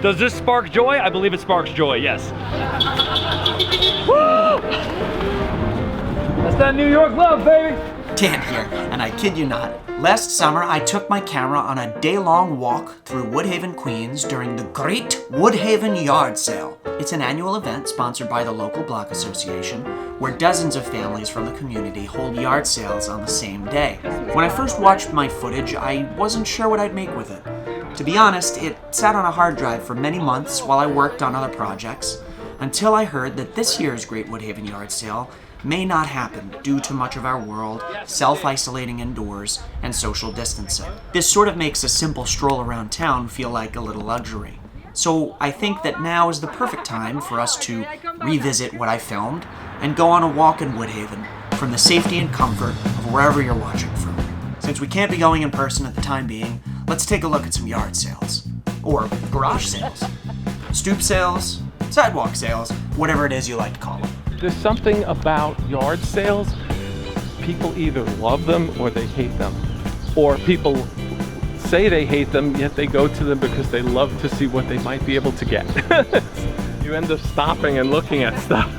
Does this spark joy? I believe it sparks joy, yes. Woo! That's that New York love, baby! Dan here, and I kid you not. Last summer, I took my camera on a day-long walk through Woodhaven, Queens during the Great Woodhaven Yard Sale. It's an annual event sponsored by the local block association where dozens of families from the community hold yard sales on the same day. When I first watched my footage, I wasn't sure what I'd make with it. To be honest, it sat on a hard drive for many months while I worked on other projects, until I heard that this year's Great Woodhaven Yard Sale may not happen due to much of our world self-isolating indoors and social distancing. This sort of makes a simple stroll around town feel like a little luxury. So I think that now is the perfect time for us to revisit what I filmed and go on a walk in Woodhaven from the safety and comfort of wherever you're watching from. Since we can't be going in person at the time being, let's take a look at some yard sales. Or garage sales. Stoop sales, sidewalk sales, whatever it is you like to call them. There's something about yard sales, people either love them or they hate them. Or people say they hate them, yet they go to them because they love to see what they might be able to get. You end up stopping and looking at stuff.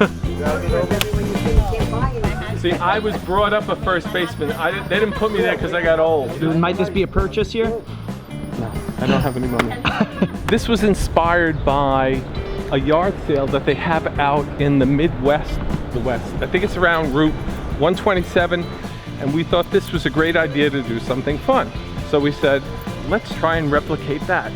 See, I was brought up a first baseman. They didn't put me there because I got old. Might this be a purchase here? No, I don't have any money. This was inspired by a yard sale that they have out in the Midwest, the West. I think it's around Route 127, and we thought this was a great idea to do something fun. So we said, let's try and replicate that.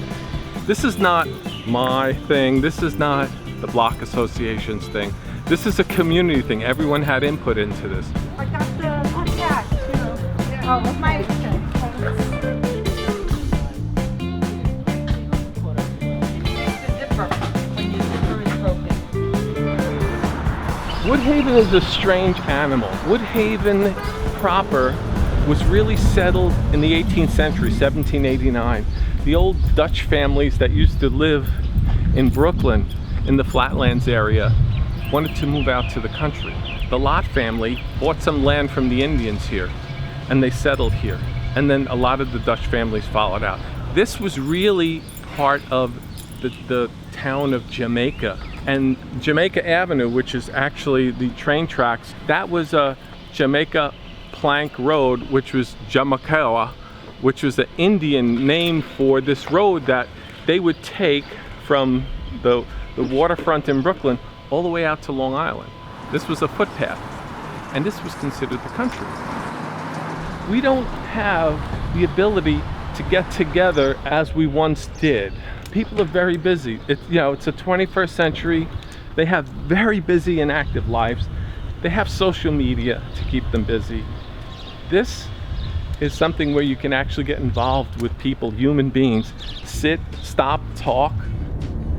This is not my thing. This is not the Block Association's thing. This is a community thing. Everyone had input into this. I got the podcast too. Oh, my Woodhaven is a strange animal. Woodhaven proper was really settled in the 18th century, 1789. The old Dutch families that used to live in Brooklyn, in the Flatlands area, wanted to move out to the country. The Lott family bought some land from the Indians here, and they settled here. And then a lot of the Dutch families followed out. This was really part of the town of Jamaica. And Jamaica Avenue, which is actually the train tracks, that was a Jamaica Plank Road, which was Jamaica, which was the Indian name for this road that they would take from the waterfront in Brooklyn all the way out to Long Island. This was a footpath, and this was considered the country. We don't have the ability to get together as we once did. People are very busy. It's a 21st century. They have very busy and active lives. They have social media to keep them busy. This is something where you can actually get involved with people, human beings. Sit, stop, talk.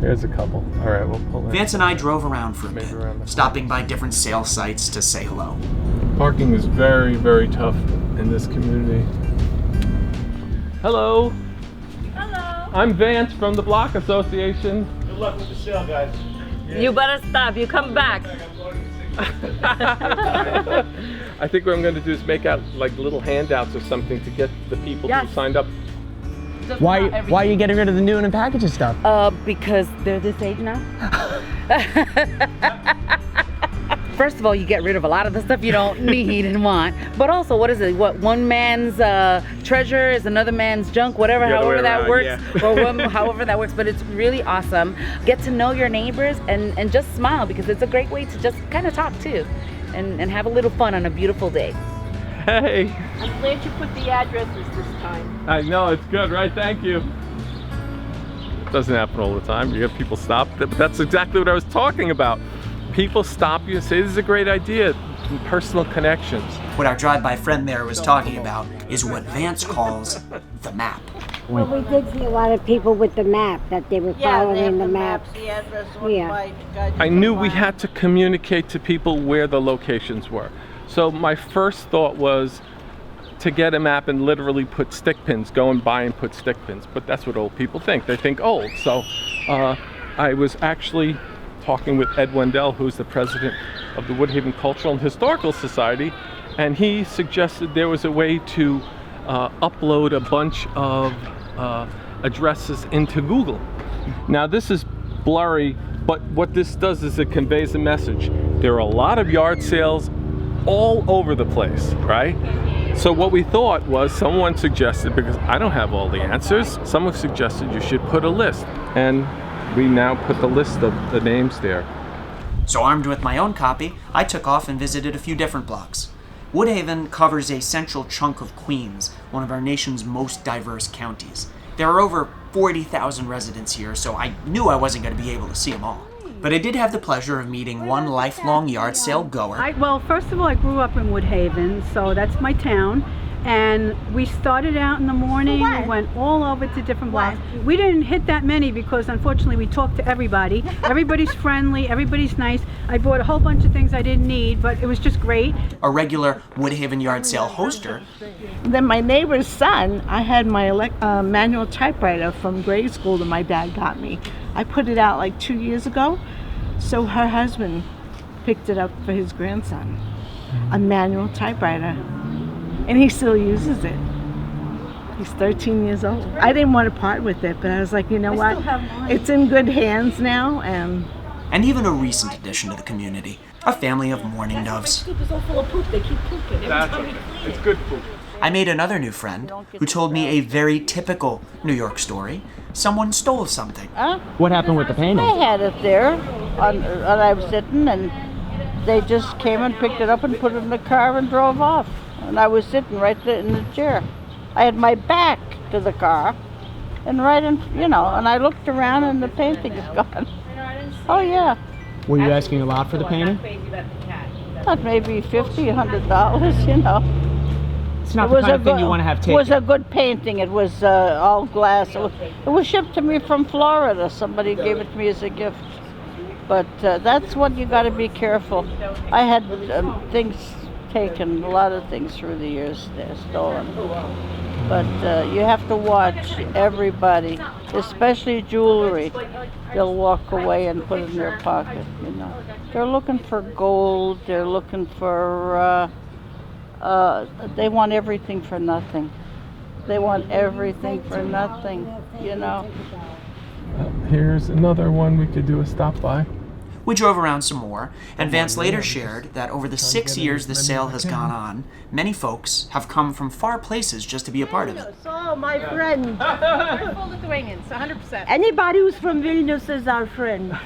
There's a couple. All right, we'll pull in. Vance and I drove around for a bit, stopping by different sale sites to say hello. Parking is very, very tough in this community. Hello. I'm Vance from the Block Association. Good luck with the sale, guys. You better stop. You come back. I think what I'm going to do is make out like little handouts or something to get the people who signed up. Why are you getting rid of the new and packaging stuff? Because they're this age now. First of all, you get rid of a lot of the stuff you don't need and want. But also, what is it? What one man's treasure is another man's junk, whatever, however that works, or however that works. But it's really awesome. Get to know your neighbors and just smile, because it's a great way to just kind of talk too, and have a little fun on a beautiful day. Hey. I'm glad you put the addresses this time. I know, it's good, right? Thank you. It doesn't happen all the time. You get people stop. But that's exactly what I was talking about. People stop you and say, this is a great idea. Personal connections. What our drive-by friend there was talking about is what Vance calls the map. Well, we did see a lot of people with the map, that they were following the maps. The address I knew we had to communicate to people where the locations were. So my first thought was to get a map and literally put stick pins, go and buy and put stick pins. But that's what old people think. They think old. So I was actually talking with Ed Wendell, who's the president of the Woodhaven Cultural and Historical Society, and he suggested there was a way to upload a bunch of addresses into Google. Now this is blurry, but what this does is it conveys a message. There are a lot of yard sales all over the place, right? So what we thought was, someone suggested, because I don't have all the answers, someone suggested you should put a list. And we now put the list of the names there. So armed with my own copy, I took off and visited a few different blocks. Woodhaven covers a central chunk of Queens, one of our nation's most diverse counties. There are over 40,000 residents here, so I knew I wasn't going to be able to see them all. But I did have the pleasure of meeting one lifelong yard sale goer. Well, first of all, I grew up in Woodhaven, so that's my town. And we started out in the morning, we went all over to different blocks. We didn't hit that many because unfortunately we talked to everybody. Everybody's friendly, everybody's nice. I bought a whole bunch of things I didn't need, but it was just great. A regular Woodhaven Yard Sale hoster. Then my neighbor's son, I had my manual typewriter from grade school that my dad got me. I put it out like 2 years ago, so her husband picked it up for his grandson. A manual typewriter. And he still uses it. He's 13 years old. I didn't want to part with it, but I was like, you know what? It's in good hands now. And even a recent addition to the community, a family of mourning doves. Poop is all full of poop. They keep pooping. That's okay. It's good poop. I made another new friend who told me a very typical New York story. Someone stole something. What happened with the painting? I had it there, and I was sitting, and they just came and picked it up and put it in the car and drove off. And I was sitting right there in the chair. I had my back to the car, and right in, and I looked around and the painting is gone. Oh yeah. Were you asking a lot for the painting? Thought maybe $50, $100, It's not the kind of thing you want to have taken. It was a good painting. It was all glass. It was shipped to me from Florida. Somebody gave it to me as a gift. But that's what you got to be careful. I had things taken, a lot of things through the years stolen. But you have to watch everybody, especially jewelry. They'll walk away and put it in their pocket, They're looking for gold, they're looking for, they want everything for nothing. They want everything for nothing, Here's another one we could do a stop by. We drove around some more, and Vance later shared that over the 6 years the sale has gone on, many folks have come from far places just to be a part of it. So, my friend. We're full Lithuanians, 100%. Anybody who's from Vilnius is our friend.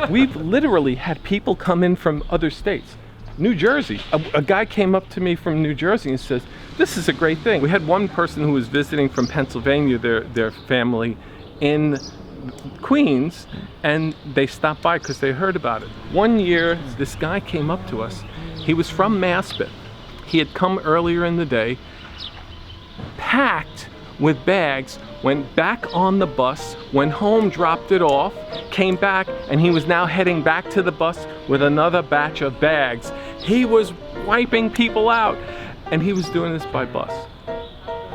We've literally had people come in from other states. New Jersey. A guy came up to me from New Jersey and says, this is a great thing. We had one person who was visiting from Pennsylvania, their family in Queens, and they stopped by because they heard about it. One year, this guy came up to us. He was from Maspeth. He had come earlier in the day, packed with bags, went back on the bus, went home, dropped it off, came back, and he was now heading back to the bus with another batch of bags. He was wiping people out, and he was doing this by bus.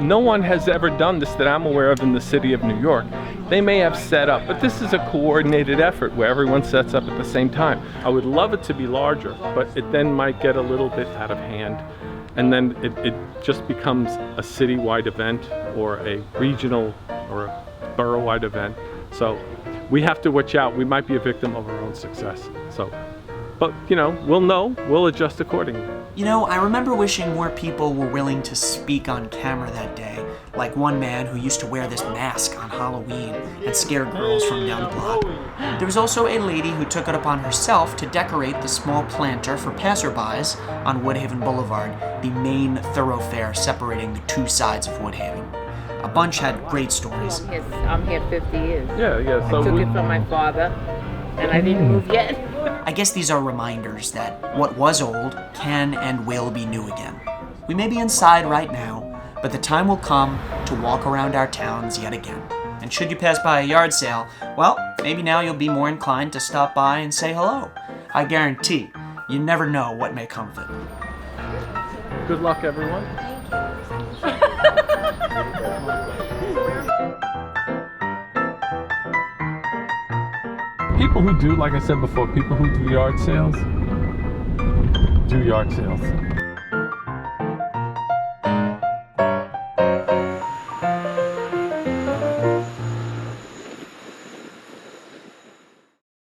No one has ever done this that I'm aware of in the city of New York. They may have set up, but this is a coordinated effort where everyone sets up at the same time. I would love it to be larger, but it then might get a little bit out of hand. And then it just becomes a citywide event or a regional or a borough-wide event. So we have to watch out. We might be a victim of our own success. But we'll adjust accordingly. I remember wishing more people were willing to speak on camera that day, like one man who used to wear this mask on Halloween and scare girls from down the block. There was also a lady who took it upon herself to decorate the small planter for passerbys on Woodhaven Boulevard, the main thoroughfare separating the two sides of Woodhaven. A bunch had great stories. I'm here 50 years. Yeah. So I took it from my father, and I didn't move yet. I guess these are reminders that what was old can and will be new again. We may be inside right now, but the time will come to walk around our towns yet again. And should you pass by a yard sale, well, maybe now you'll be more inclined to stop by and say hello. I guarantee you never know what may come of it. good luck, everyone. People who do, like I said before, people who do yard sales,